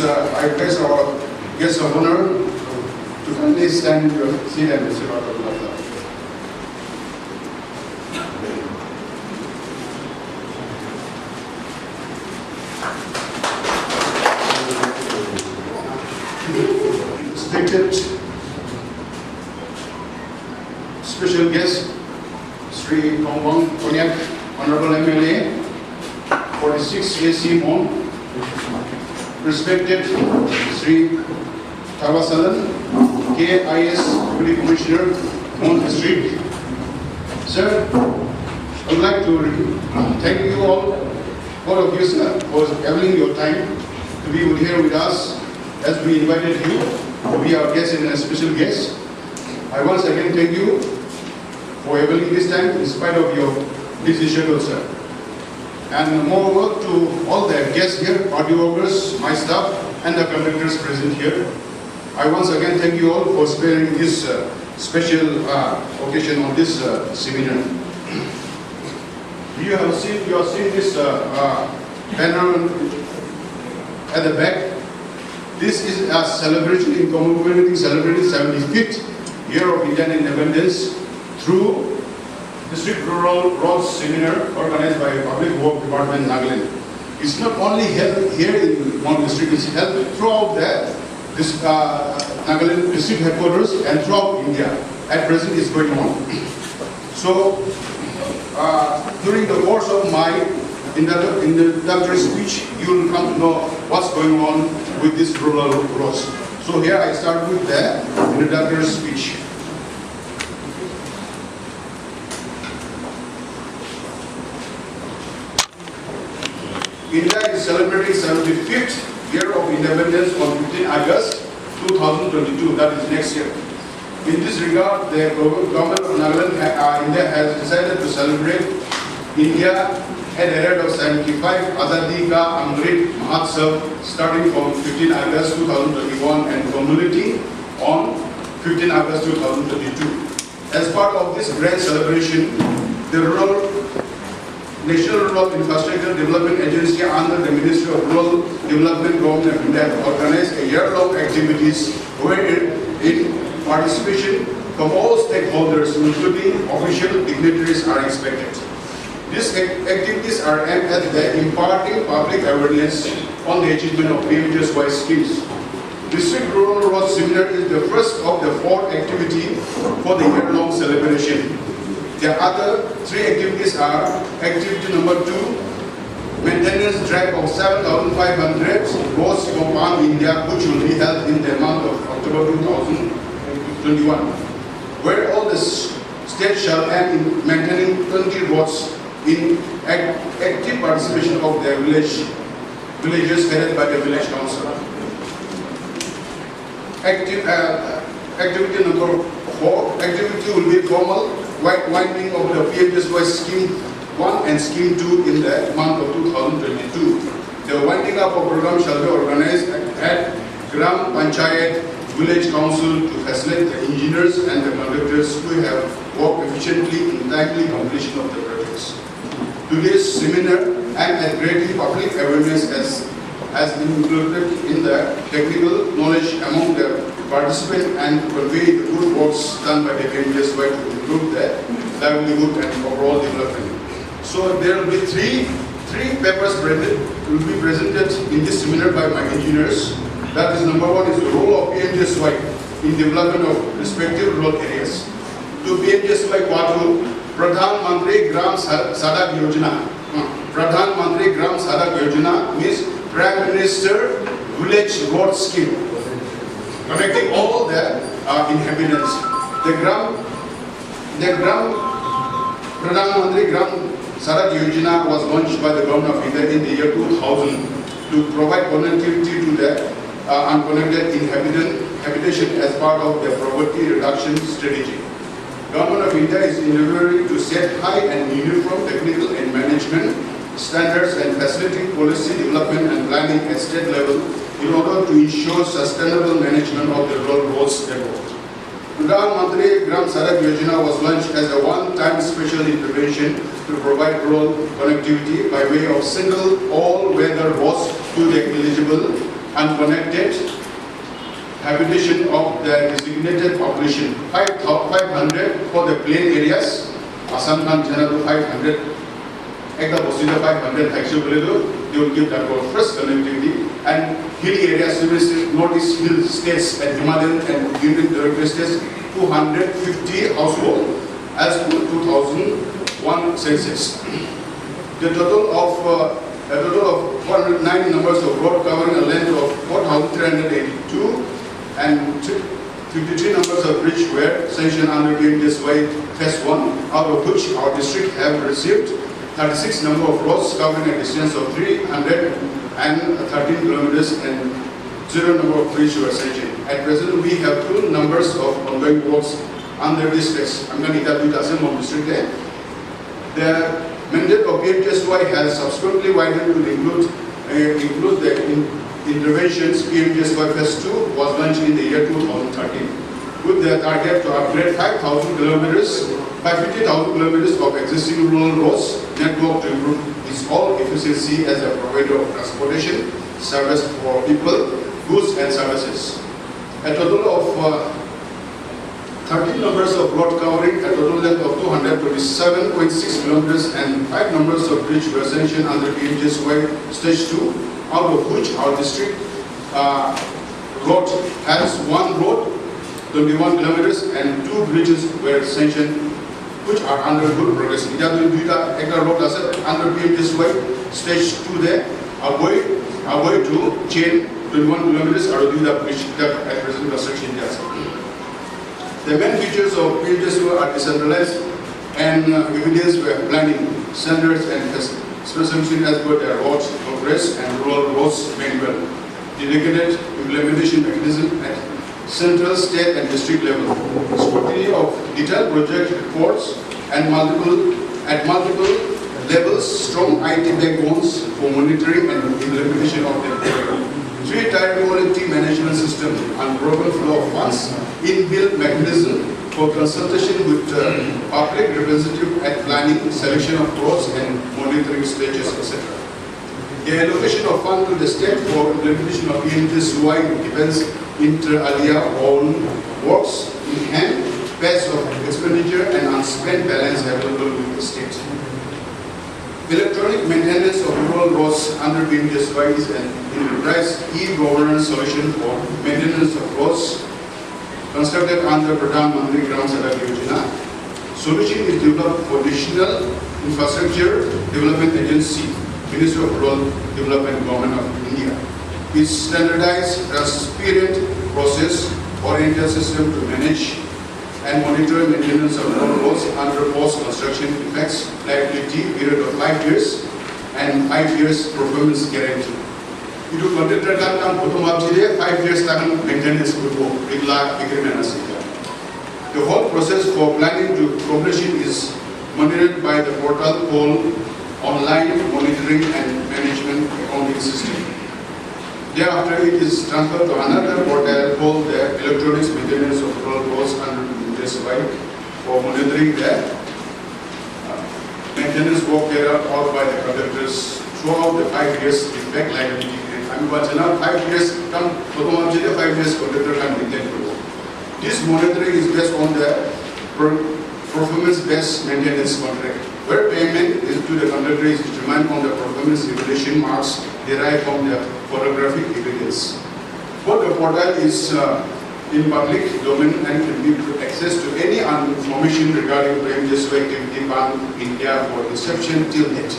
I place our guest of honor to kindly stand in your seat and receive our applause. Respected special guest, Sri Pmgsy Honorable MLA, 46 Pmgsy Mon. Respected Sri Tavasalan, KIS Deputy Commissioner, Mon District. Sir, I would like to thank you all of you, sir, for availing your time to be here with us as we invited you to be our guest and a special guest. I once again thank you for availing this time in spite of your busy schedule, sir. And moreover, to all the guests here, party workers, my staff, and the conductors present here, I once again thank you all for sparing this special occasion on this seminar. You have seen this banner at the back. This is a celebration in commemorating celebrating 75th year of Indian independence through District Rural Roads Seminar organized by Public Work Department, Nagaland. It's not only held here in one district, it's held throughout this Nagaland district headquarters and throughout India. At present, it's going on. So, during the course of my introductory speech, you will come to know what's going on with this rural roads. So here I start with the introductory speech. India is celebrating 75th year of independence on 15 August 2022, that is next year. In this regard, the government of Nagaland, India has decided to celebrate India at the rate of 75 Azadi Ka Amrit Mahotsav starting from 15 August 2021 and culminating on 15 August 2022. As part of this grand celebration, the National Rural Infrastructure Development Agency under the Ministry of Rural Development Government of India organized a year-long activities where in participation from all stakeholders, including official dignitaries, are expected. These activities are aimed at imparting public awareness on the achievement of Pmgsy schemes. District Rural Road Seminar is the first of the 4 activities for the year-long celebration. The other 3 activities are activity number 2, maintenance drive of 7,500 roads from India, which will be held in the month of October 2021, where all the states shall aim in maintaining 20 roads in active participation of the villages headed by the village council. Activity number 4, activity will be formal winding of the Pmgsy Scheme 1 and Scheme 2 in the month of 2022. The winding up of program shall be organized at Gram Panchayat Village Council to facilitate the engineers and the conductors who have worked efficiently in timely completion of the projects. Today's seminar aimed at creating public awareness has been included in the technical knowledge among the participants and convey the good works done by the Pmgsy to improve the livelihood and overall development. So there will be three papers will be presented in this seminar by my engineers. That is, number 1 is the role of Pmgsy in development of respective rural areas. To Pmgsy Quadru, Pradhan Mantri Gram Sadak Yojana. Pradhan Mantri Gram Sadak Yojana means Prime Minister Village Road Scheme, connecting all the inhabitants. The Pradhan Mantri Gram Sadak Yojana was launched by the government of India in the year 2000 to provide connectivity to the unconnected habitation as part of the poverty reduction strategy. Government of India is endeavoring to set high and uniform technical and management standards and facilitate policy development and planning at state level in order to ensure sustainable management of the rural roads network. Pradhan Mantri Gram Sadak Yojana was launched as a one-time special intervention to provide rural connectivity by way of single all-weather roads to the eligible unconnected habitation of the designated population, 500 for the plain areas, Assam Khan Janadu 500, Ekta Bosida 500, they will give that for first connectivity, and hilly areas, northeast hill states and Himalayan and Union Territory states, 250 households as per 2001 census. The total of 409 numbers of road covering a length of 4,382 and 53 numbers of bridge were sanctioned under PMGSY Phase 1, out of which our district have received 36 number of roads covering a distance of 313 kilometers and 0 number of bridges were sanctioned. At present, we have 2 numbers of ongoing works under this phase. I'm going to interview the Assam district there. The mandate of PMGSY has subsequently widened to include the interventions. PMGSY Phase 2 was launched in the year 2013 with the target to upgrade 5,000 kilometers by 50,000 kilometers of existing rural roads network to improve its all efficiency as a provider of transportation service for people, goods and services. A total of 13 numbers of road covering a total length of 227.6 kilometers and 5 numbers of bridge were sanctioned under PMGSY Stage 2, out of which our district road has 1 road, 21 kilometers, and 2 bridges were sanctioned, which are under good progress. We have to do that road under PMGSY Stage 2 there, our way to chain 21 kilometers are to do that bridge at present construction. The main features of PMGSY are decentralized and evidence-based planning standards and specification as per the roads progress and rural roads manual. Dedicated implementation mechanism at central, state and district level. Scrutiny of detailed project reports and multiple levels, strong IT backbones for monitoring and implementation of the program. 3-tier quality management system, unbroken flow of funds, inbuilt mechanism for consultation with public representative at planning, selection of roads and monitoring stages, etc. The allocation of funds to the state for implementation of PMGSY depends inter alia on works in hand, pace of expenditure and unspent balance available with the state. Electronic maintenance of rural roads under PMGSY is an enterprise e-governance solution for maintenance of roads constructed under Pradhan Mantri Gram Sadak Yojana. Solution is developed for National Infrastructure Development Agency, Ministry of Rural Development, Government of India. It's standardized, transparent process oriented system to manage and monitor maintenance of rural roads under post-construction effects, liability period of 5 years and 5 years performance guarantee. Itu contractor kan 5 years maintenance agreement. The whole process for planning to completion is monitored by the portal called Online Monitoring and Management Accounting System. Thereafter, it is transferred to another portal called the Electronics Maintenance of Rural Roads under PMGSY for monitoring the maintenance work carried out by the conductors throughout the 5 years effect liability period. I mean, but now 5 years come, 5 years conductor can maintain the work. This monitoring is based on the performance-based maintenance contract, where payment to the conductor is determined on the performance evaluation marks derived from the photographic evidence. Both the portal is in public domain and can be access to any information regarding PMGSY activity ban in India for inception till date.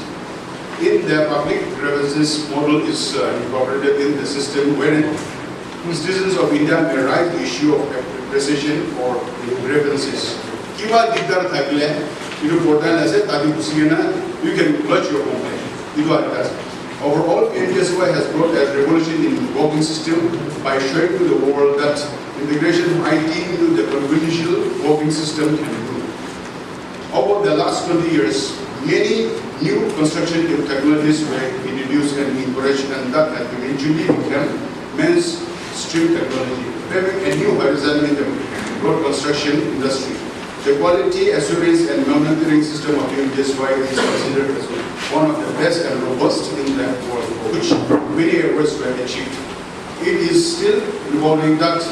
In the public grievances model is incorporated in the system wherein citizens of India may raise the issue of appreciation for grievances. Kiva dikdar thakile, idu portal ase tadi kusina, you can lodge your complaint. Idu atas. Overall, PMGSY has brought a revolution in working system by showing to the world that integration of IT into the conventional working system can improve. Over the last 20 years, many new construction technologies were introduced and encouraged, and that has eventually become mainstream technology, paving a new horizon in the road construction industry. The quality assurance and monitoring system of PMGSY is considered as one of the best and robust in the world, for which many awards were achieved. it is still revolving that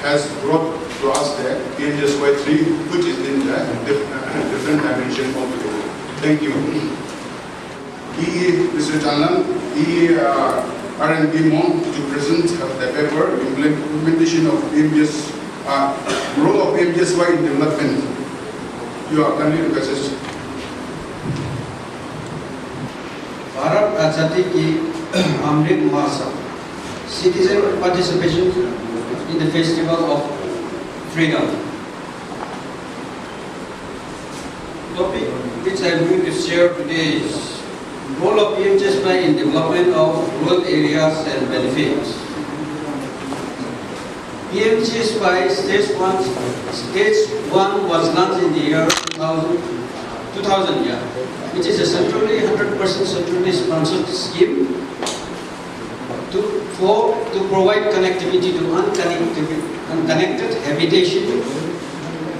has brought to us the Pmgsy 3, which is in a different dimension altogether. Thank you. Mr. Chanlan, R&D Mon to present the paper, implementation of Pmgsy, role of Pmgsy in development. You are kindly requested. Bharat आजादी की Amrit Mahotsav, citizen participation in the festival of freedom. Topic which I am going to share today is role of Pmgsy in development of rural areas and benefits. Pmgsy stage 1 was launched in the year 2000, which is a centrally 100% centrally sponsored scheme to provide connectivity to unconnected habitation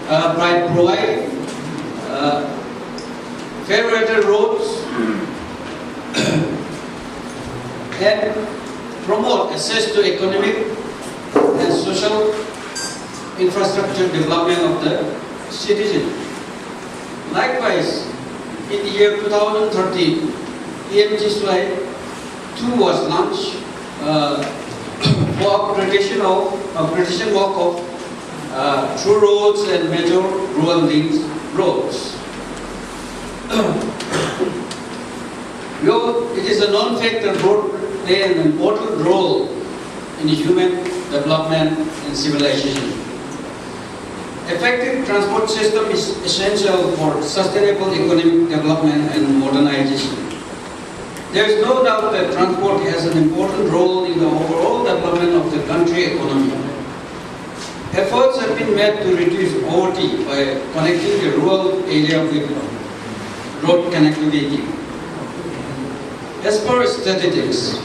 by providing favorable roads and promote access to economic and social infrastructure development of the citizen. Likewise, in the year 2013, Pmgsy 2 was launched for upgradation work of through roads and major rural links roads. It is a known fact that roads play an important role in human development and civilization. Effective transport system is essential for sustainable economic development and modernization. There is no doubt that transport has an important role in the overall development of the country economy. Efforts have been made to reduce poverty by connecting the rural area with road connectivity. As per statistics,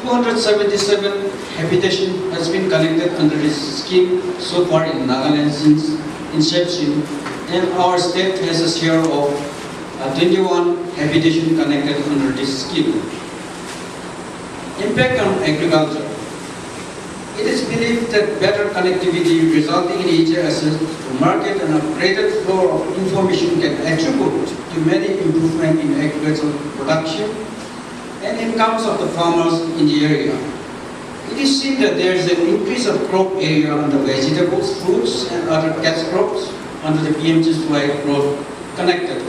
277 habitation has been connected under this scheme so far in Nagaland since inception, and our state has a share of 21 habitation connected under this scheme. Impact on agriculture. It is believed that better connectivity resulting in easier access to market and upgraded flow of information can attribute to many improvements in agricultural production and incomes of the farmers in the area. It is seen that there is an increase of crop area under vegetables, fruits and other cash crops under the Pmgsy road connected.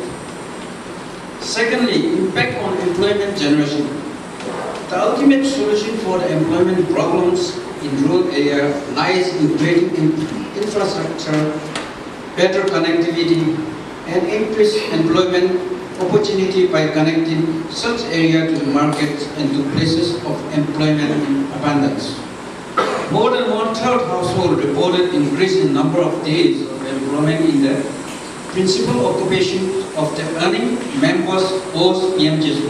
Secondly, impact on employment generation. The ultimate solution for the employment problems in rural area lies in creating infrastructure, better connectivity, and increased employment opportunity by connecting such area to the markets and to places of employment in abundance. More than one-third household reported increase in number of days of employment in the principal occupation of the earning members post Pmgsy.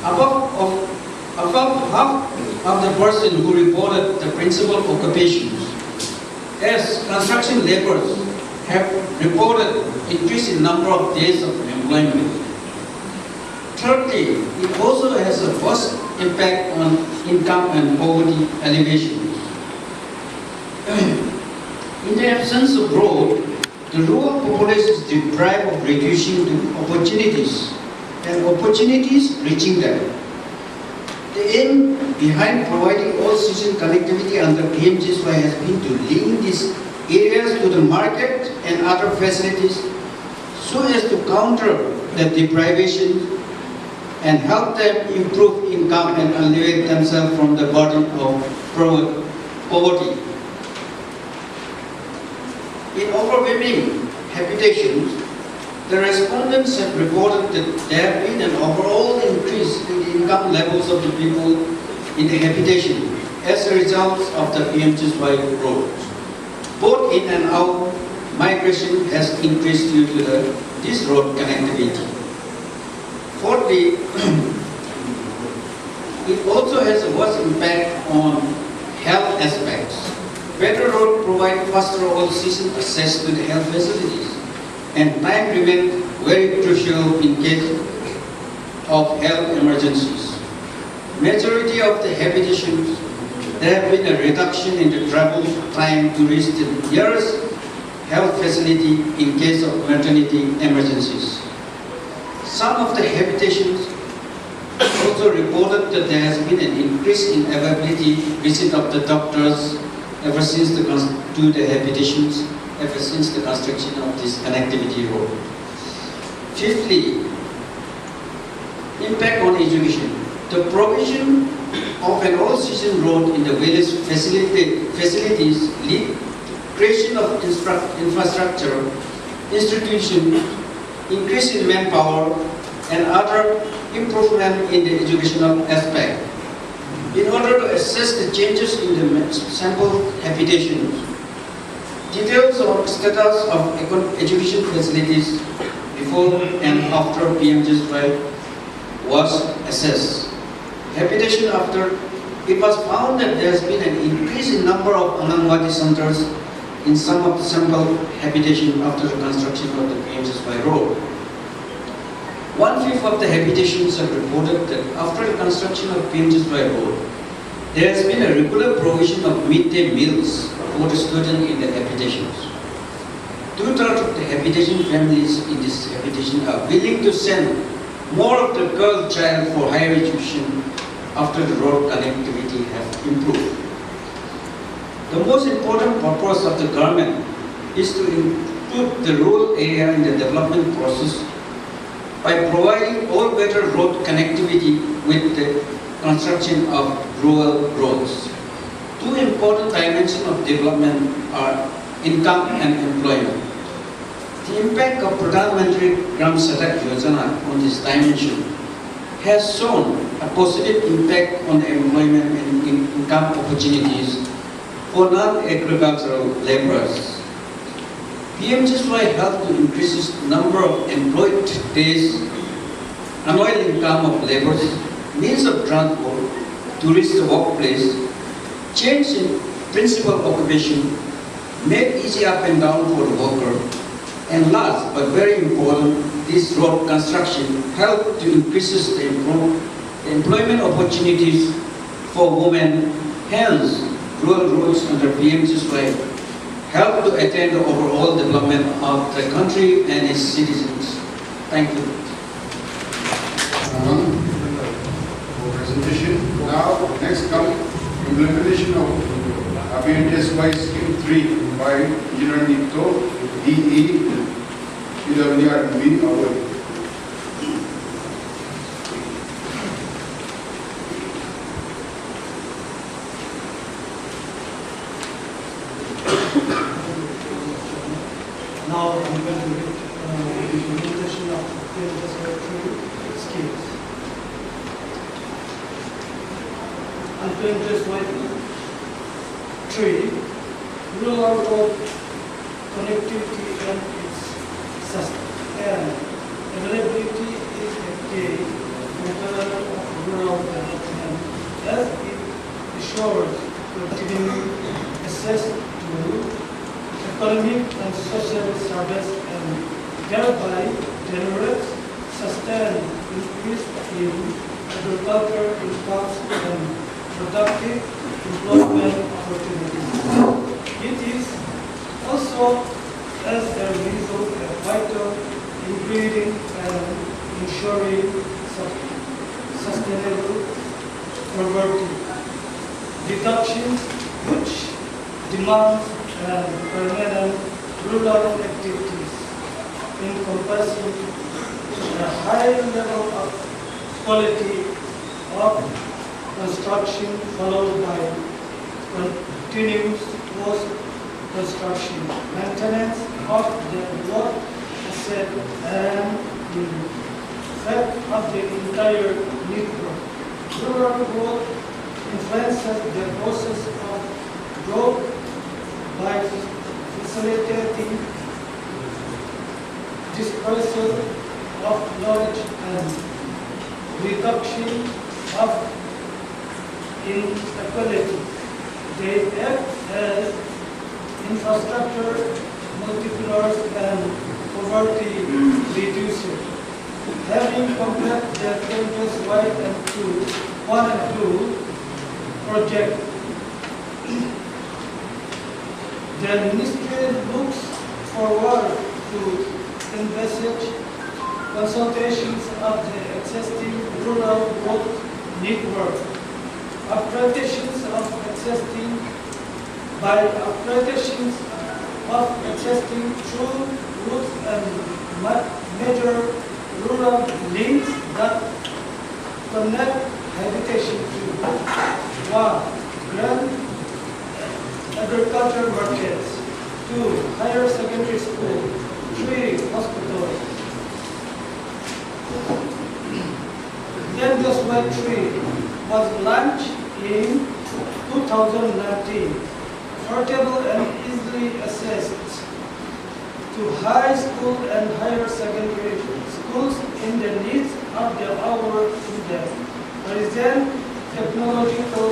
Above half of the person who reported the principal occupations as construction laborers have reported increase in number of days of employment. Thirdly, it also has a vast impact on income and poverty alleviation. In the absence of road, the rural population is deprived of reducing the opportunities and opportunities reaching them. The aim behind providing all-season connectivity under Pmgsy has been to link these areas to the market and other facilities so as to counter the deprivation and help them improve income and alleviate themselves from the burden of poverty. In overwhelming habitations, the respondents have reported that there have been an overall increase in the income levels of the people in the habitation as a result of the Pmgsy road. Both in and out migration has increased due to this road connectivity. Fourthly, it also has a vast impact on health aspects. Better road provide faster all-season access to the health facilities, and time remains very crucial in case of health emergencies. majority of the habitations, there have been a reduction in the travel time to reach the nearest health facility in case of maternity emergencies. Some of the habitations also reported that there has been an increase in availability visit of the doctors ever since the habitations, ever since the construction of this connectivity road. Fifthly, impact on education. The provision of an all-season road in the village facilities lead to creation of infrastructure, institution, increase in manpower, and other improvement in the educational aspect. In order to assess the changes in the sample habitations, details on status of education facilities before and after Pmgsy was assessed. Habitation after, it was found that there has been an increase in number of Anganwadi centers in some of the sample habitation after the construction of the Pmgsy road. 1/5 of the habitations have reported that after the construction of Pmgsy road, there has been a regular provision of midday meals for the students in the habitations. 2/3 of the habitation families in this habitation are willing to send more of the girl child for higher education after the road connectivity has improved. The most important purpose of the government is to include the rural area in the development process by providing all better road connectivity with the construction of rural roads. Two important dimensions of development are income and employment. The impact of Pradhan Mantri Gram Sadak Yojana on this dimension has shown a positive impact on the employment and income opportunities for non-agricultural laborers. Pmgsy helped to increase the number of employed days, annual income of laborers, means of transport to reach the workplace, change in principal occupation, made easy up and down for the worker, and last but very important, this road construction helped to increase the employment opportunities for women. Hence, rural roads under Pmgsy help to attain the overall development of the country and its citizens. Thank you. For presentation. Now, next comes implementation of Pmgsy Scheme 3 by Engineer Nito, DE, PWRB, our Now I'm going to read the implementation of Pmgsy schemes. And Pmgsy 3, rural road connectivity and its availability is a key component of rural development as it ensures continuing access to economic and social service and thereby generates sustained increase in agricultural incomes and productive employment opportunities. It is also as a result a vital ingredient and ensuring sustainable poverty reduction, which demands permanent rural activities encompassing a high level of quality of construction followed by continuous post-construction maintenance of the road asset and the effect of the entire network. Rural road influences the process of growth by facilitating dispersal of knowledge and reduction of inequality. They act as infrastructure multipliers and poverty reducers. having completed the pages 1 and 2 project. The Ministry looks forward to envisage consultations of the existing rural road network, upgradations of existing through routes and major rural links that connect habitation to 1. Grand agriculture markets, 2. Higher secondary school, 3. Hospitals. Pmgsy 3 was launched in 2019, affordable and easily accessed to high school and higher secondary schools in the needs of the hour students. Present technological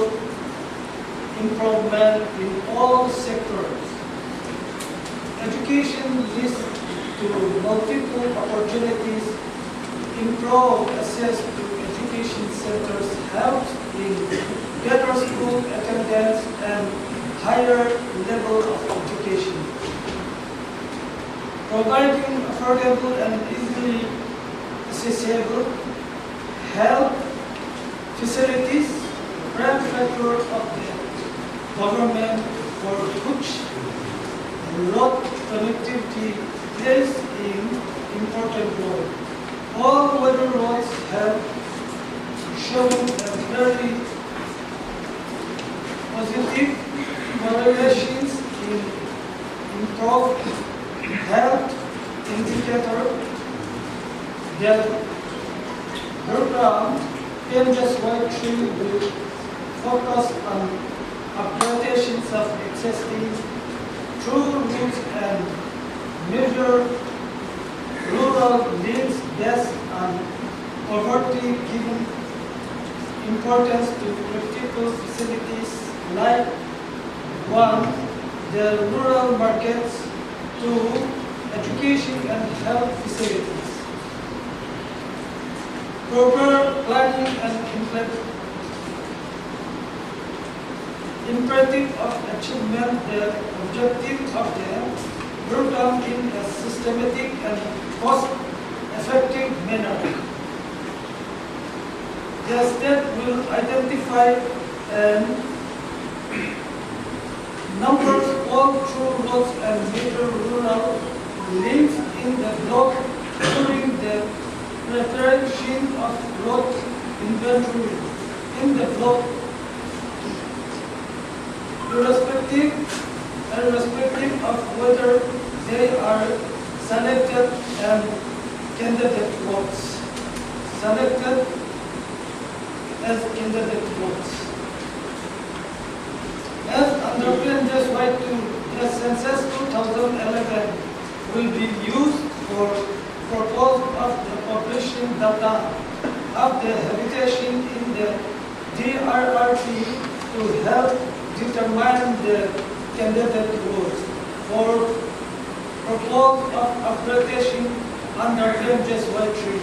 improvement in all sectors. Education leads to multiple opportunities. Improved access to education centers helps in better school attendance and higher level of education. Providing affordable and easily accessible health facilities, prime factor of the government for which road connectivity plays an important role. All weather roads have shown a very positive correlations in improved health indicator. The program Pmgsy 3 will focus on upgradations of existing through routes and major rural links based on poverty, giving importance to critical facilities like 1. The rural markets, 2. Education and health facilities. Proper planning and imperative of achievement the objective of the program in a systematic and cost-effective manner. The state will identify and number all through roads and major rural links in the block during the preparation of road inventory in the block, irrespective of whether they are selected and candidate votes. Selected as candidate votes. As under Pmgsy 2, the census 2011 will be used for purpose of the population data of the habitation in the DRRP to help determine the candidate votes for purpose of upgradation under Pmgsy 3.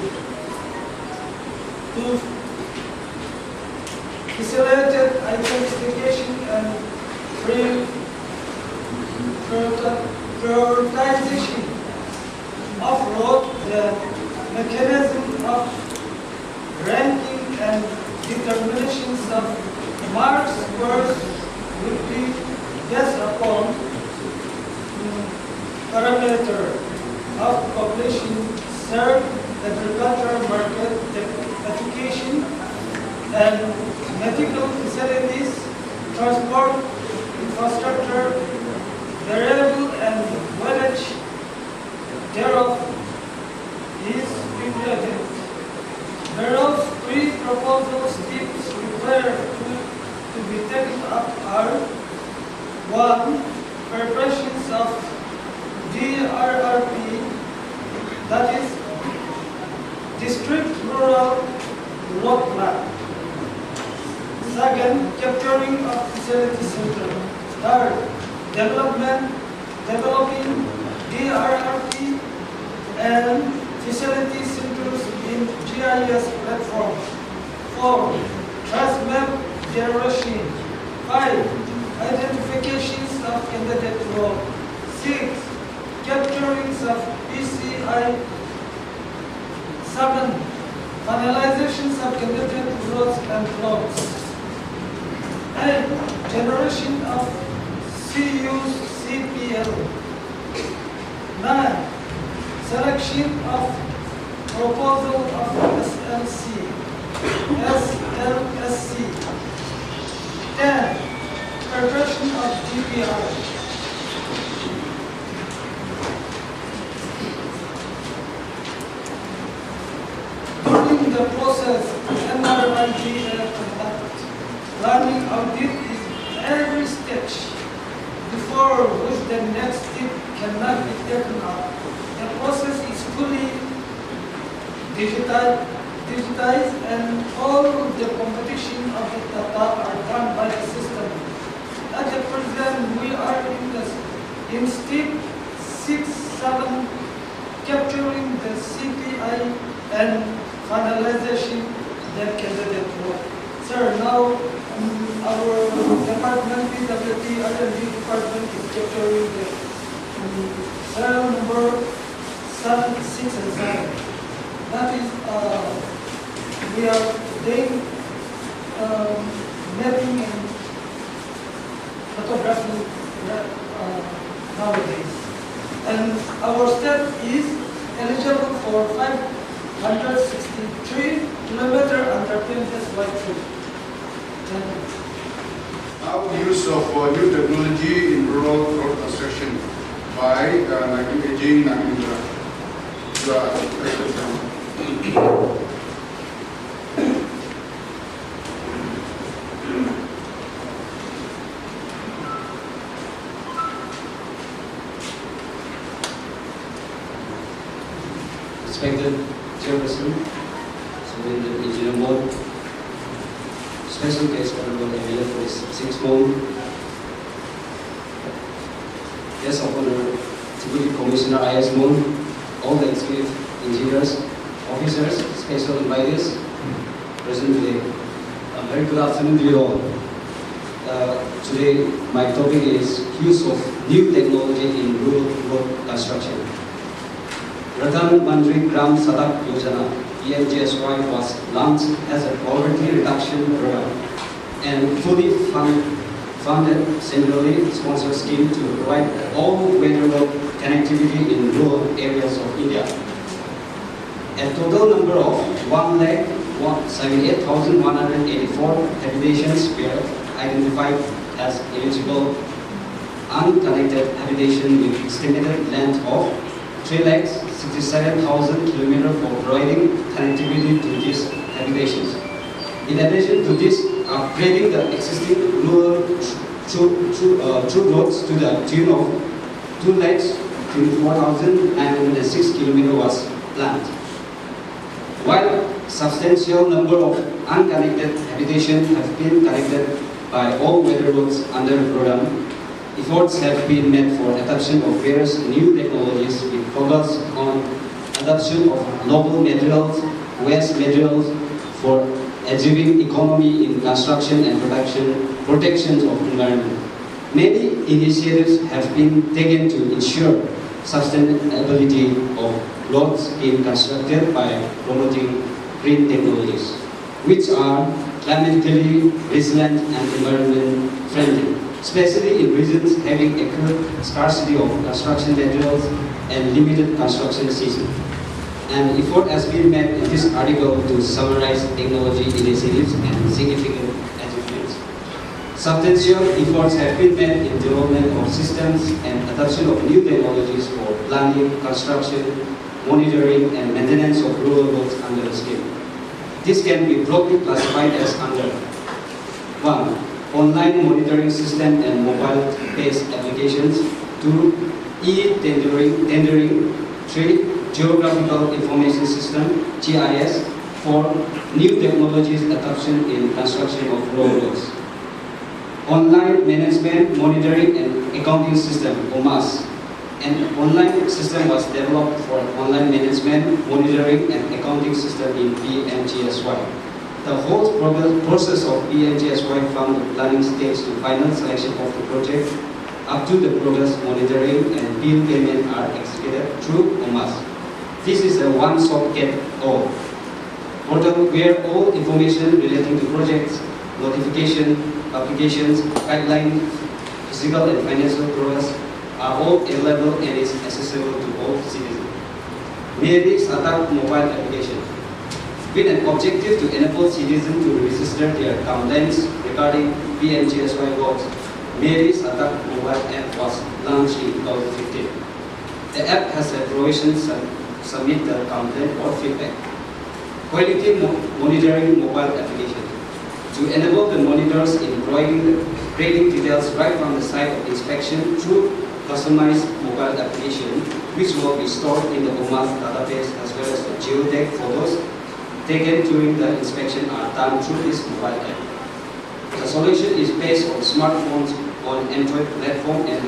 To facilitate identification and prioritization of road, the mechanism of ranking and determinations of marks scores will be based upon parameter of population served, agriculture market, education, and medical facilities, transport, infrastructure, variable and knowledge thereof is regulated. Whereas pre-proposal steps required to be taken up are 1. Preparations of DRRP, that is District Rural Road Map. 2. Capturing of facility center. 3. Developing DRRP and facility centers in GIS platform. 4. Transmap generation. 5. Identifications of candidate role. 6. Capturings of PCI. 7. Finalizations of candidate roles and plots. 8. Generation of CUs CPL. 9. Selection of proposal of SLC. SLSC. 10. Preparation of DPR. During the process, NRIG learning audit is every stage before which the next step cannot be taken up. The process is fully digitized and all the competition of the data are done by the system. At the present, we are in step 6-7, capturing the CPI and finalization the candidate work. Sir, now our department, PWT R&D department is capturing the serial number 7, 6, and 7. That is, we are doing mapping and photography nowadays. And our state is eligible for 563 kilometers under 10s/3. Now, use of new technology in rural road construction by Pmgsy Seminar Mon. Respected Chairperson, Engineer Mon, Special Guest Honorable MLA for 6 Mon, Guest of Honor, Deputy Commissioner IS Mon, all the executive engineers, officers, special invitees present today. Very good afternoon to you all. Today, my topic is use of new technology in rural road construction. Pradhan Mantri Gram Sadak Yojana (PMGSY) was launched as a poverty reduction program and fully funded centrally sponsored scheme to provide all-weather road connectivity in rural areas of India. A total number of 1,78,184 habitations were identified as eligible unconnected habitation with estimated length of 3,67,000 kilometers for providing connectivity to these habitations. In addition to this, upgrading the existing rural through roads to the tune of 2,24,906 kilometers was planned. While substantial number of unconnected habitations have been connected by all-weather roads under the program, efforts have been made for adoption of various new technologies with focus on adoption of novel materials, waste materials for achieving economy in construction and protection of environment. Many initiatives have been taken to ensure sustainability of roads being constructed by promoting green technologies, which are climatically resilient and environment friendly, especially in regions having acute scarcity of construction materials and limited construction season. An effort has been made in this article to summarize technology initiatives and significant achievements. Substantial efforts have been made in development of systems and adoption of new technologies for planning, construction, monitoring, and maintenance of rural roads under the scheme. This can be broadly classified as under 1. Online monitoring system and mobile-based applications. 2. E-tendering. 3. Geographical information system, GIS. 4. New technologies adoption in construction of rural roads. Online management, monitoring, and accounting system, OMAS. An online system was developed for online management, monitoring, and accounting system in Pmgsy. The whole process of Pmgsy from the planning stage to final selection of the project up to the progress monitoring and bill payment are executed through OMAS. This is a one-stop get-all portal where all information relating to projects, notification, applications, guidelines, physical and financial progress are all available and is accessible to all citizens. Merely startup mobile application. With an objective to enable citizens to register their complaints regarding Pmgsy works, Merely startup mobile app was launched in 2015. The app has a provision to submit the complaint or feedback. Quality monitoring mobile application. To enable the monitors in grading details right from the site of inspection through customized mobile application, which will be stored in the OMAS database as well as the geotag photos taken during the inspection are done through this mobile app. The solution is based on smartphones on Android platform and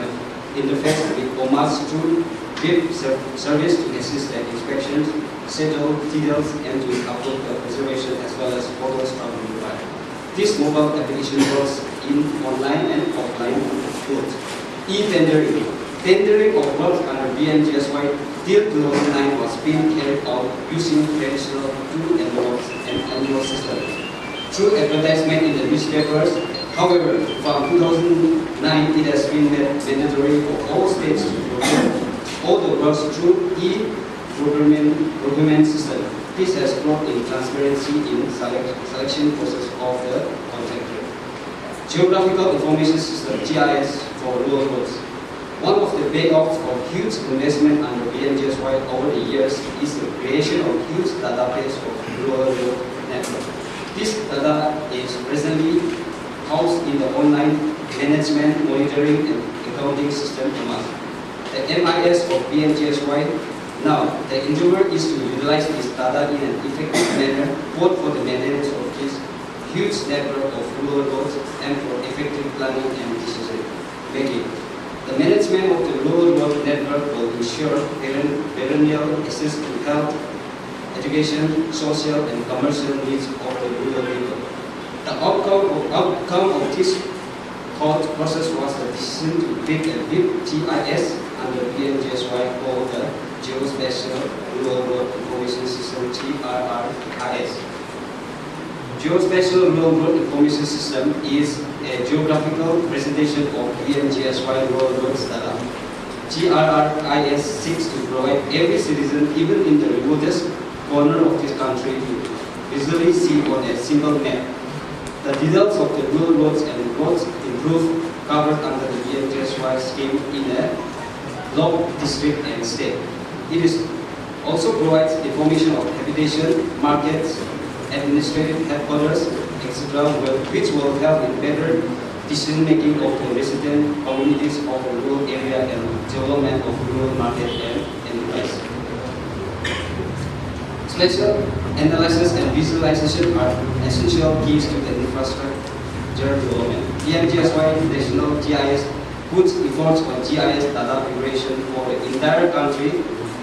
interface with OMAS through web service to assist the inspections, settle details, and to upload the observation as well as photos from the mobile. This mobile application works in online and offline modes. E-tendering. Tendering of work under Pmgsy till 2009 was being carried out using traditional two-envelopes and envelope systems through advertisement in the newspapers. However, from 2009, it has been made mandatory for all states to procure all the works through e-procurement system. This has brought in transparency in selection process of the contractor. Geographical Information System (GIS) for rural roads. One of the payoffs of huge investment under Pmgsy over the years is the creation of huge database of rural road network. This data is presently housed in the online management, monitoring, and accounting system OMAS. The MIS of Pmgsy. Now, the endeavor is to utilize this data in an effective manner, both for the maintenance of this huge network of rural roads and for effective planning and decision making. The management of the rural road network will ensure perennial access to health, education, social, and commercial needs of the rural people. The outcome of this thought process was the decision to pick a big GIS under Pmgsy called the Geospatial Rural Road Information System (GRRIS). Geospatial Rural Road Information System is a geographical presentation of Pmgsy rural roads data. GRRIS seeks to provide every citizen, even in the remotest corner of this country, to visually see on a single map the details of the rural roads and roads improved covered under the Pmgsy scheme in a block, district, and state. It also provides information of habitation, markets, administrative headquarters, etc., which will help in better decision-making of the resident communities of the rural area and development of rural market and enterprise. Spatial analysis and visualization are essential keys to the infrastructure development. Pmgsy National GIS puts efforts on GIS data preparation for the entire country,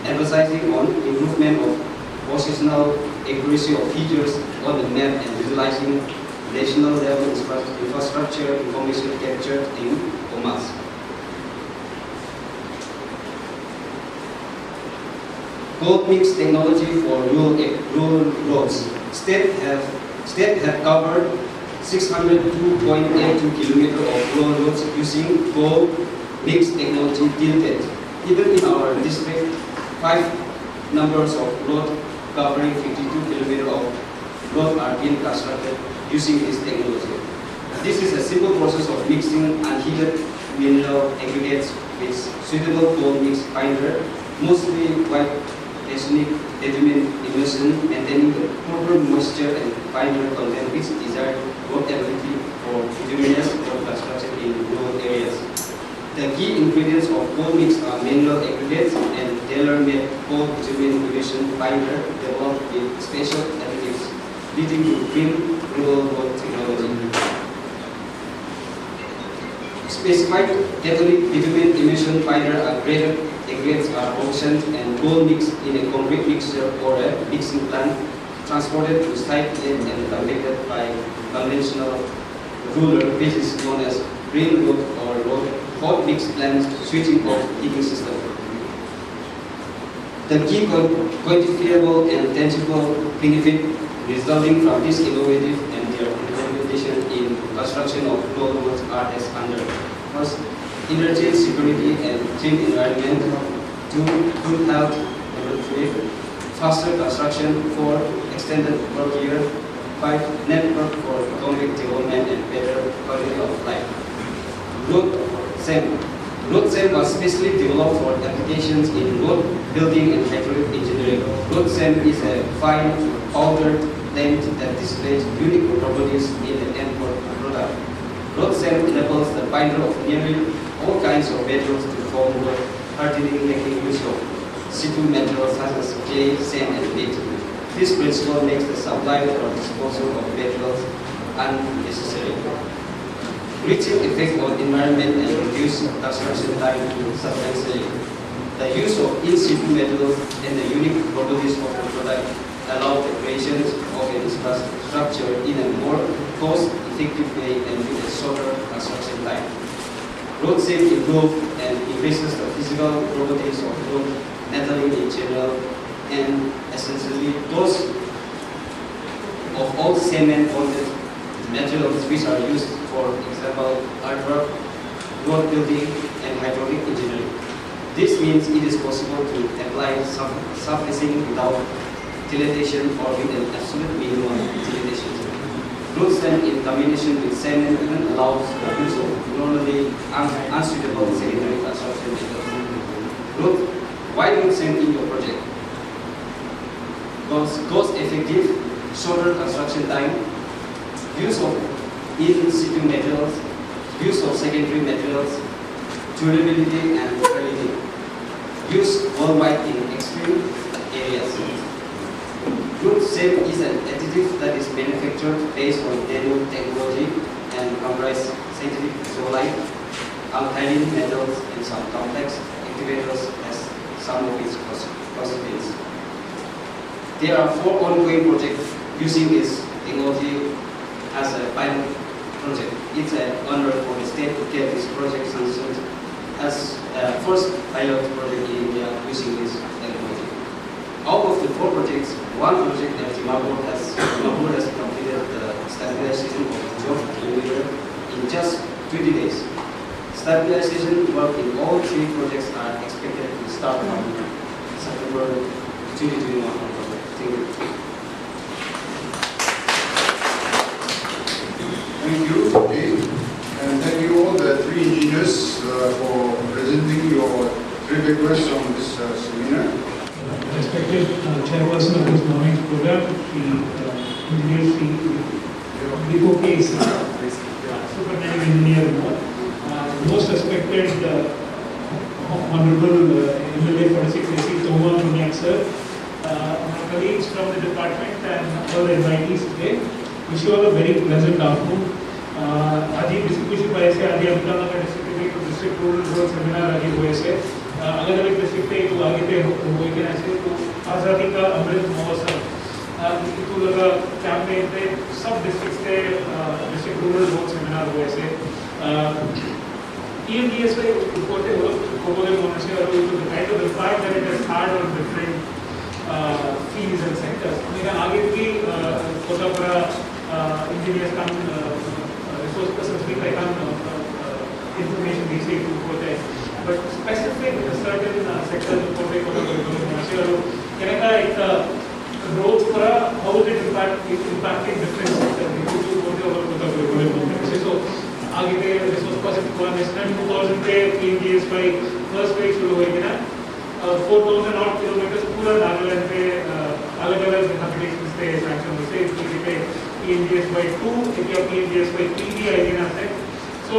emphasizing on improvement of positional accuracy of features on the map and visualizing national level infrastructure information captured in OMAS. Gold mix technology for rural roads. State have covered 602.82 kilometers of rural roads using gold mix technology till date. Even in our district, 5 numbers of roads covering 52 kilometers of road are being constructed using this technology. This is a simple process of mixing unheated mineral aggregates with suitable gold mix binder, mostly white determined emulsion, maintaining the proper moisture and binder content which desired workability for bituminous road construction in rural areas. The key ingredients of gold mix are mineral aggregates and tailor-made gold bitumen emulsion binder developed with special additives, leading to green rural road technology. Specified Catholic bitumen emulsion binder are graded aggregates are auctioned and gold mixed in a concrete mixture or a mixing plant, transported to site and compacted by conventional roller, which is known as railroad or road hot mix plant switching off heating system. The key quantifiable and tangible benefit resulting from this innovative and their implementation in construction of road roads are as under. First, energy security and clean environment. 2, good health. Number 3, faster construction. 4, extended work year. 5, network for economic development and better quality of life. Road SEM. Road SEM was specially developed for applications in road building and hydraulic engineering. Road SEM is a fine powdered length that displays unique properties in the end product. Road SEM enables the binder of nearly all kinds of materials to form wood, hardening, making use of situ materials such as clay, sand, and lead. This principle makes the supply or disposal of materials unnecessary. Reaching effect on environment and reduce construction time substantially. The use of in-situ materials and the unique properties of the product allow the creation of an infrastructure in a more cost-effective way and with a shorter construction time. Road safety improves and increases the physical properties of road metalling in general, and essentially those of all cement-bonded materials which are used, for example, earthwork, road building, and hydraulic engineering. This means it is possible to apply surfacing without dilatation or with an absolute minimum dilatation. Road SEM in combination with cement even allows the use of normally unsuitable secondary construction methods. Why road SEM in your project? Cost-effective, shorter construction time, use of in-situ materials, use of secondary materials, durability and quality, use worldwide in extreme areas. Road SEM is an additive that is manufactured based on nano technology and comprises scientific zeolite, alkaline metals, and some complex activators as some of its constituents. There are 4 ongoing projects using this technology as a pilot project. It's an honor for the state to get this project sanctioned as the first pilot project in India using this technology. Out of the 4 projects, 1 project at Dimapur has completed the stabilization of 12 km in just 20 days. Stabilization work in all 3 projects are expected to start from September 2021. Thank you. Thank you, Dave. And thank you all the 3 engineers for presenting your 3 papers on this seminar. Respected chairperson of this morning's program, the engineer, the OKs, Superintendent Engineer Mon, most respected Honorable MLA 46 AC Toma Munyak sir, my colleagues from the department and all the invitees today, wish you all a very pleasant afternoon. आज ही district कुछ पाए से आज ही अब्दुल्ला नगर district के district rural road seminar आगे हुए से अलग अलग डिस्ट्रिक्ट पे तो आगे पे हुए के ऐसे तो आज़ादी का अमृत महोत्सव तो लगा कैंपेन पे सब डिस्ट्रिक्ट के डिस्ट्रिक्ट रूरल रोड सेमिनार हुए से EMDS पे रिपोर्टें हो कोबोले मोनसे और तो kind of the fact that it has had on different fields and sectors. मेरा आगे भी कोटापुरा engineers come resource persons भी कई काम information these days होते हैं, but specific certain sectors रिपोर्टें कोटापुरा मोनसे और कहने का एक roads पर how did it impacting different sectors जो होते हैं कोटापुरा मोनसे so आगे के resource person coordination 2000 पे PMGS by first phase शुरू हुई थी ना 4000 odd kilometers पूरा नागालैंड पे अलग-अलग applications पे sanction हुए थे इसी पे PMGS by 2 या PMGS by 3 भी आई थी ना से so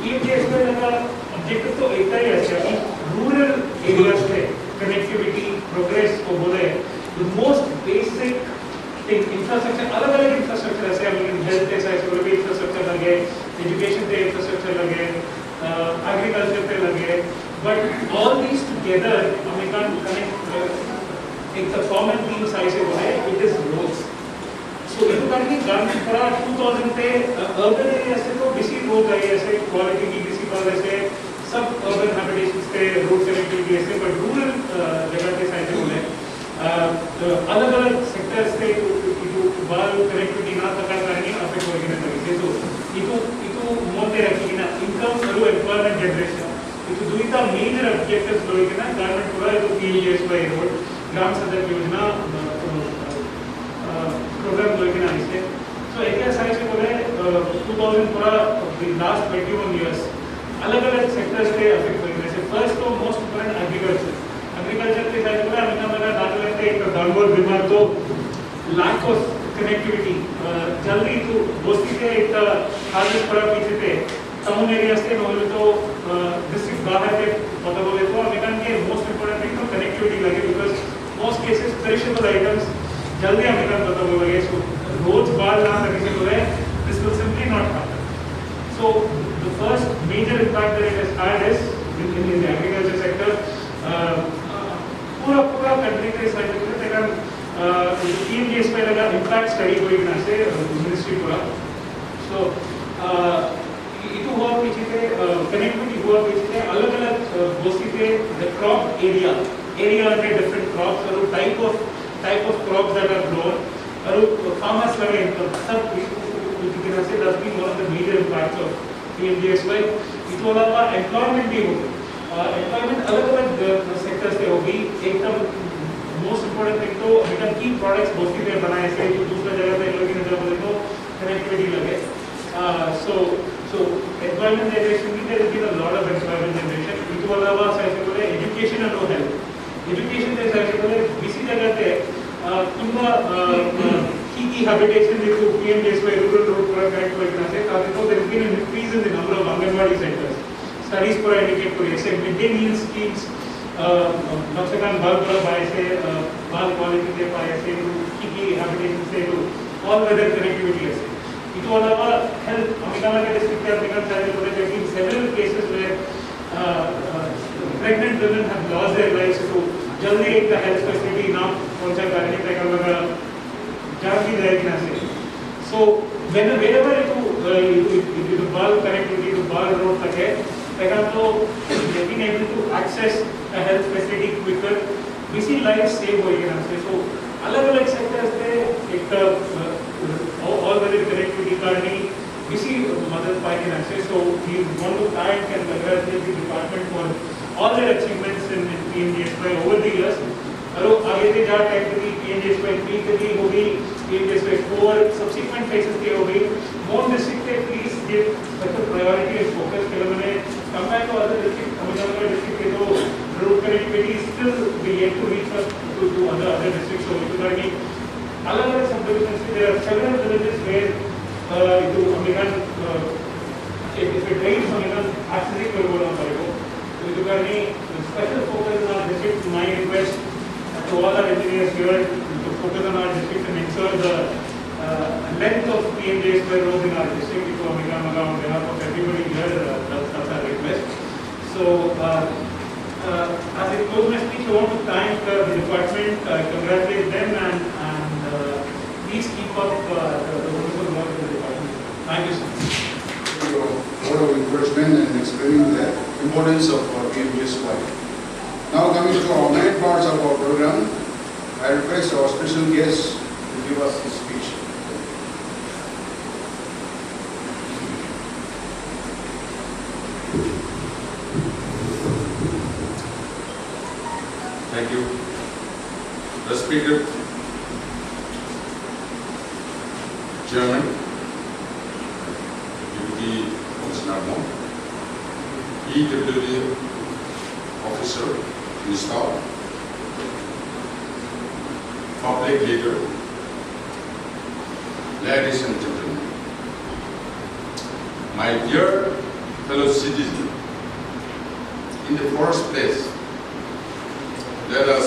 PMGS का लगा objective तो एक ही है कि rural areas पे connectivity progress को बोले the most basic infrastructure अलग-अलग infrastructure ऐसे हम health पे साइड पर भी infrastructure लगे education पे infrastructure लगे agriculture पे लगे But all these together, we can connect. It's a common theme size it is roads. So if you can government for 2000 पे urban areas से तो busy roads है ऐसे quality की busy पर ऐसे सब urban habitations पे road connectivity ऐसे but rural जगह के साइड में अलग-अलग sectors पे itu बाल connectivity ना तक करनी affect होगी ना तरीके तो itu मोटे रखी ना income और employment generation itu दुईटा major objectives लोगे ना government पूरा itu PMGSY road ग्राम सड़क योजना प्रोग्राम लोगे ना इससे so ऐसे साइज से बोले 2000 पूरा the last 21 years अलग-अलग sectors पे affect हुए जैसे first तो most important agriculture के साइड पूरा हमें दाखिल करते एक डाउनवर्ड बीमार तो lack of connectivity जल्दी तो दोस्ती के एक हार्वेस्ट पूरा पीछे पे टाउन एरिया से बोले तो डिस्ट्रिक्ट बाहर के पता बोले तो अमेरिकन के most important thing तो connectivity लगे because most cases perishable items जल्दी अमेरिकन पता बोले so roads बाल ना लगे से बोले this will simply not happen. So the first major impact that it has had is in the agriculture sector. पूरा country के साइड में तेरा PMGS पे लगा impact study कोई ना से ministry पूरा. So itu हुआ पीछे पे connectivity हुआ पीछे पे अलग-अलग दोस्ती पे the crop area under different crops और type of crops that are grown और farmers लगे income सब इसी तरह से that's been one of the major impacts of PMGSY. इसके अलावा employment भी होगी employment अलग-अलग sectors पे होगी एकदम most important thing तो हम key products दोस्ती पे बनाए से जो दूसरा जगह पे लोग नजर बोले तो connectivity लगे so employment generation there has been a lot of employment generation. इसके अलावा साइड बोले education and health education के साइड बोले इसी जगह पे तुम्हारा key habitation into PMGSY rural road पूरा connect हुआ इतना से काफी तो there has been an increase in the number of Anganwadi centers. Studies पूरा indicate करिए ऐसे midday meal schemes कम से कम बाल पूरा पाए से बाल quality के पाए से key habitation से all weather connectivity ऐसे. इसके अलावा health अमेरिका के district के अमेरिकन साइड बोले there have been several cases where pregnant women have lost their lives तो जल्दी एक health facility ना पहुंचा करने पे कर लगा जाती रहेगी ना से so whenever it ball connectivity to ball road तक है तक तो being able to access a health facility quicker busy life save होगी ना से so अलग-अलग sectors पे एक all weather connectivity करनी busy मदद पाएगी ना से so we want to thank and congratulate the department for all their achievements in PMGSY over the years. और आगे से जा टेक्निकली PMGSY 3 के लिए होगी PMGSY 4 subsequent phases के होगी Mon district के please give special priority and focus के मैंने compared to other district Tamil Nadu district के तो road connectivity still be yet to reach us to other districts so itu करनी अलग-अलग subdivisions there are several villages where itu American if it rains American access कर बोला पड़ेगा तो itu करनी special focus on district my request to all our engineers here to focus on our district and ensure the length of PMGSY roads in our district. To America on behalf of everybody here, that's our request. So, as I close my speech, I want to thank the department, congratulate them, and please keep up the wonderful work of the department. Thank you so much. Your word of encouragement and explaining the importance of PMGSY. Now coming to our main parts of our program, I request our special guest to give us his speech. Thank you. Respected Chairman, Pmgsy Seminar Mon, EWD officer, staff, public leader, ladies and gentlemen, my dear fellow citizens, in the first place, let us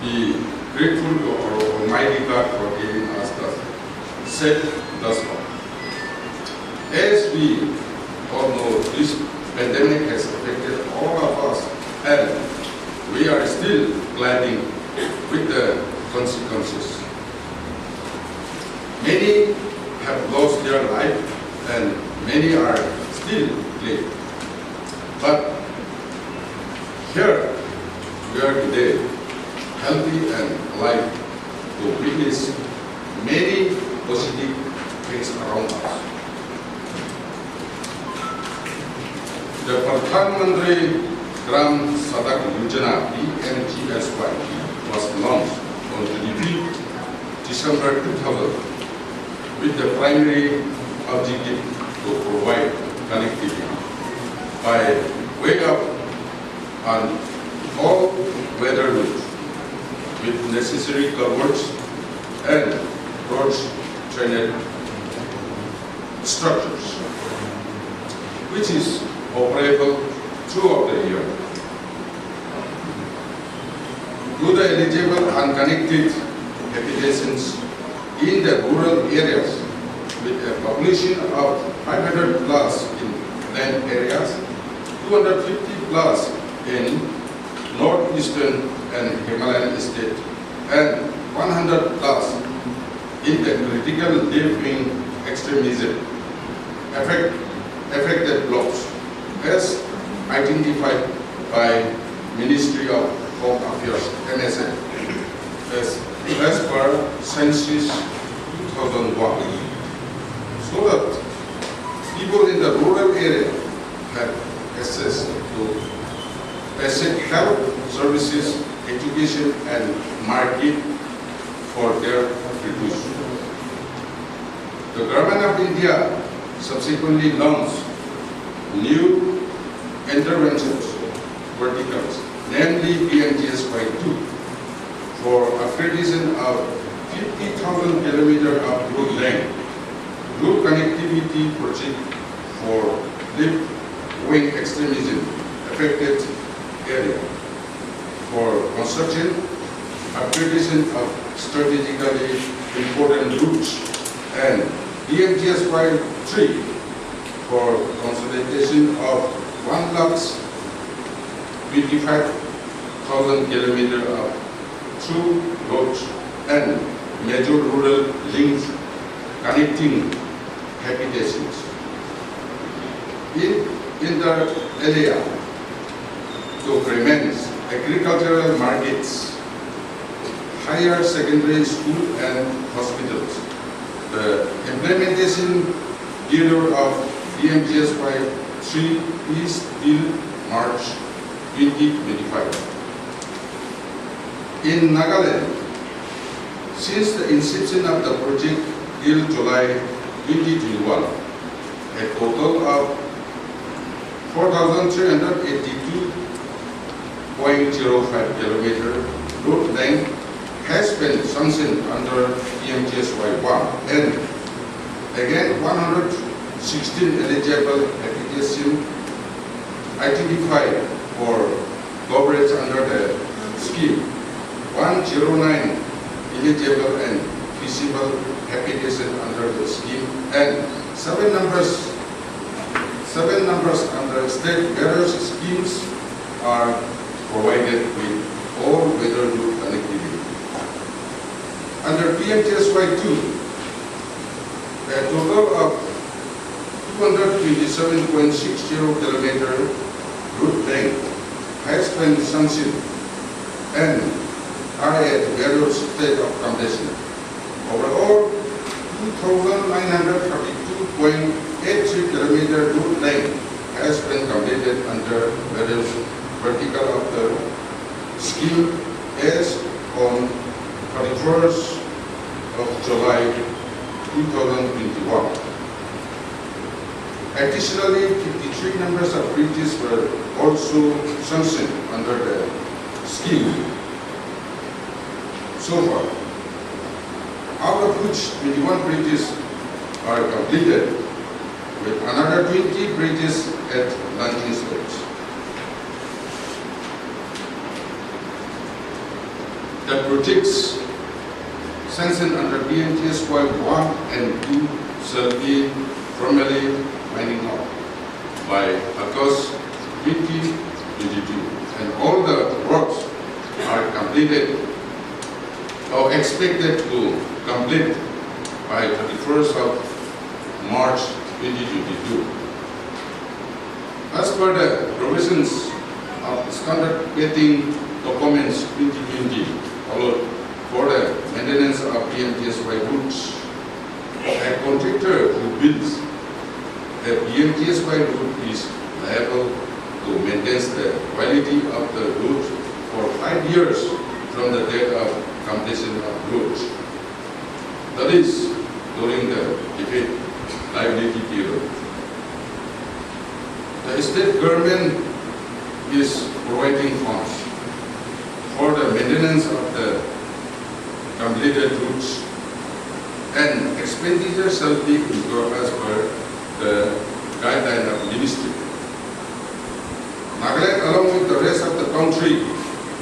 be grateful to our Almighty God for giving us the safe thus far. As we all know, this pandemic has affected all of play. But here we are today, healthy and alive, to witness many positive things around us. The Pradhan Mantri Gram Sadak Yojana (Pmgsy) was launched on 23 December 2000 with the primary objective to provide connectivity by way of an all-weather route with necessary culverts and broad-trained structures, which is operable throughout the year. To the eligible and connected habitations in the rural areas with a population of 500 plus in land areas, 250 plus in northeastern and Himalayan state, and 100 plus in the critical left-wing extremism affected blocks, as identified by Ministry of Home Affairs (MSA) as per Census 2001, so that people in the rural area have access to basic health services, education, and market for their produce. The Government of India subsequently launched new interventions verticals, namely Pmgsy for accreditation of 50,000 kilometers of road length, road connectivity project for left-wing extremism affected area, for construction, accreditation of strategically important routes, and Pmgsy 3 for consolidation of 125,000 kilometers of through roads and major rural links connecting habitations. In the area to remain agricultural markets, higher secondary school and hospitals. The implementation period of Pmgsy 3 is till March 2025. In Nagaland, since the inception of the project till July 2021, a total of 4,382.05 kilometer road length has been sanctioned under Pmgsy 1, and again 116 eligible applications identified for coverage under the scheme, 109 eligible and feasible applications under the scheme, and seven numbers under state various schemes are provided with all-weather route connectivity. Under Pmgsy 2, a total of 227.60 kilometer route length has been sanctioned and are at various state of completion. Overall, 2,932.83 kilometer route length has been completed under various vertical of the scheme as on 31st of July 2021. Additionally, 53 numbers of bridges were also sanctioned under the scheme so far, out of which 21 bridges are completed, with another 20 bridges at launching stage. The projects sanctioned under Pmgsy 1 and 2 shall be formally winding up by August 2022, and all the works are completed or expected to complete by 31st of March 2022. As per the provisions of standard getting documents 2020 followed for the maintenance of PMGSY routes, a contractor who builds a PMGSY route is liable to maintain the quality of the route for 5 years from the date of completion of route. That is, during the defect liability period. The state government is providing funds for the maintenance of the completed routes, and expenditure shall be incurred as per the guideline of ministry. Nagaland, along with the rest of the country,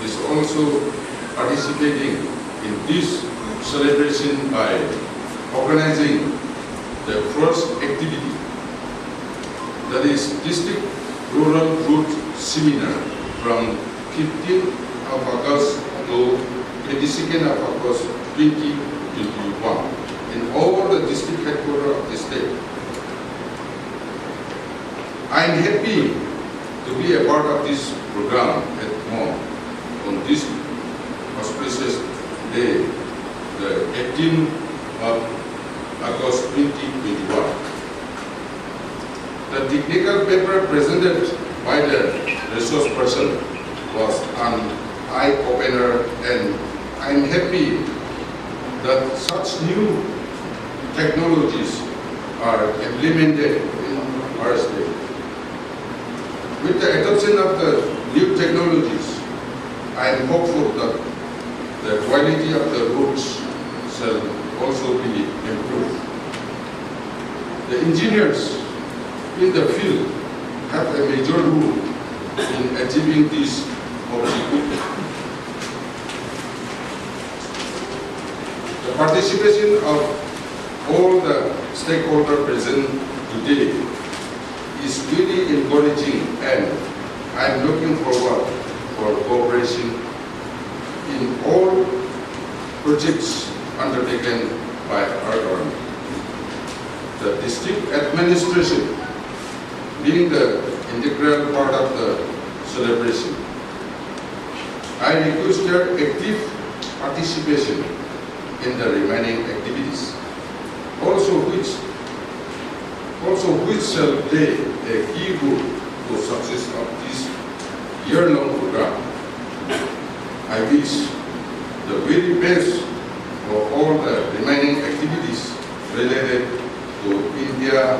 is also participating in this celebration by organizing the first activity, that is District Rural Route Seminar from 15th of August to 22nd of August 2021 in all the district headquarters of the state. I am happy to be a part of this program at Mon on this auspicious day, the 18th of August 2021. The technical paper presented by the resource person was an eye-opener, and I am happy that such new technologies are implemented in our state. With the adoption of the new technologies, I am hopeful that the quality of the routes shall also be improved. The engineers in the field have a major role in achieving this objective. The participation of all the stakeholders present today is really encouraging, and I am looking forward for cooperation in all projects undertaken by our government. The district administration being the integral part of the celebration, I request your active participation in the remaining activities, also which shall play a key role to success of this year-long program. I wish the very best for all the remaining activities related to India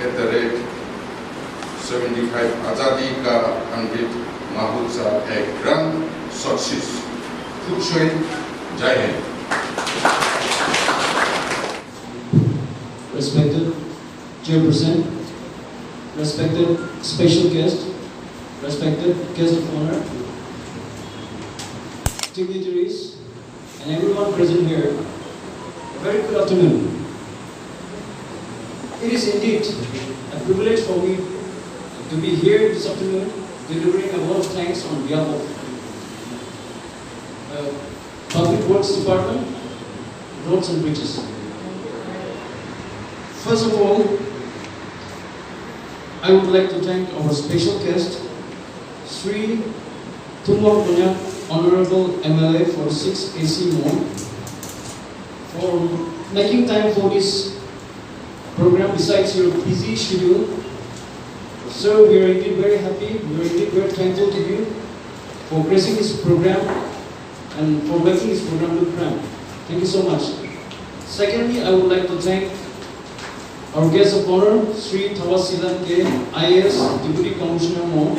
at the rate 75 Azadi Ka Amrit Mahotsav, a grand success. Kuchoi, Jai Hind. Respected Chairperson, respected special guest, respected guest of honor, dignitaries, and everyone present here, a very good afternoon. It is indeed a privilege for me to be here this afternoon, delivering a lot of thanks on behalf of Public Works Department, Roads and Bridges. First of all, I would like to thank our special guest, Sri Tumor Punyak, Honorable MLA for 6 AC Mon, for making time for this program besides your busy schedule. Sir, we are indeed very happy, we are indeed very thankful to you for gracing this program and for making this program look grand. Thank you so much. Secondly, I would like to thank our guest of honor, Sri Thawasilan K, IAS Deputy Commissioner Mon,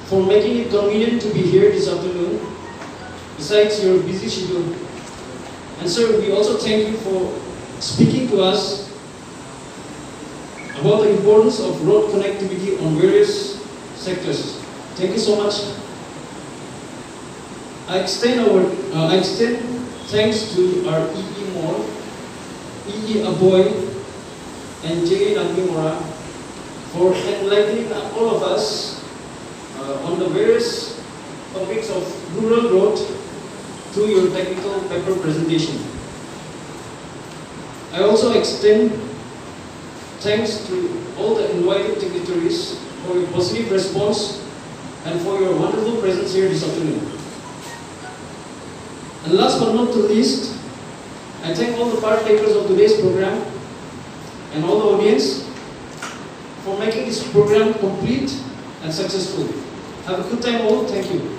for making it convenient to be here this afternoon, besides your busy schedule. And sir, we also thank you for speaking to us about the importance of road connectivity on various sectors. Thank you so much. I extend thanks to our EE Mon, EE Aboy, and J. Nangimora for enlightening all of us on the various topics of rural road through your technical paper presentation. I also extend thanks to all the invited dignitaries for your positive response and for your wonderful presence here this afternoon. And last but not least, I thank all the partakers of today's program and all the audience for making this program complete and successful. Have a good time all. Thank you.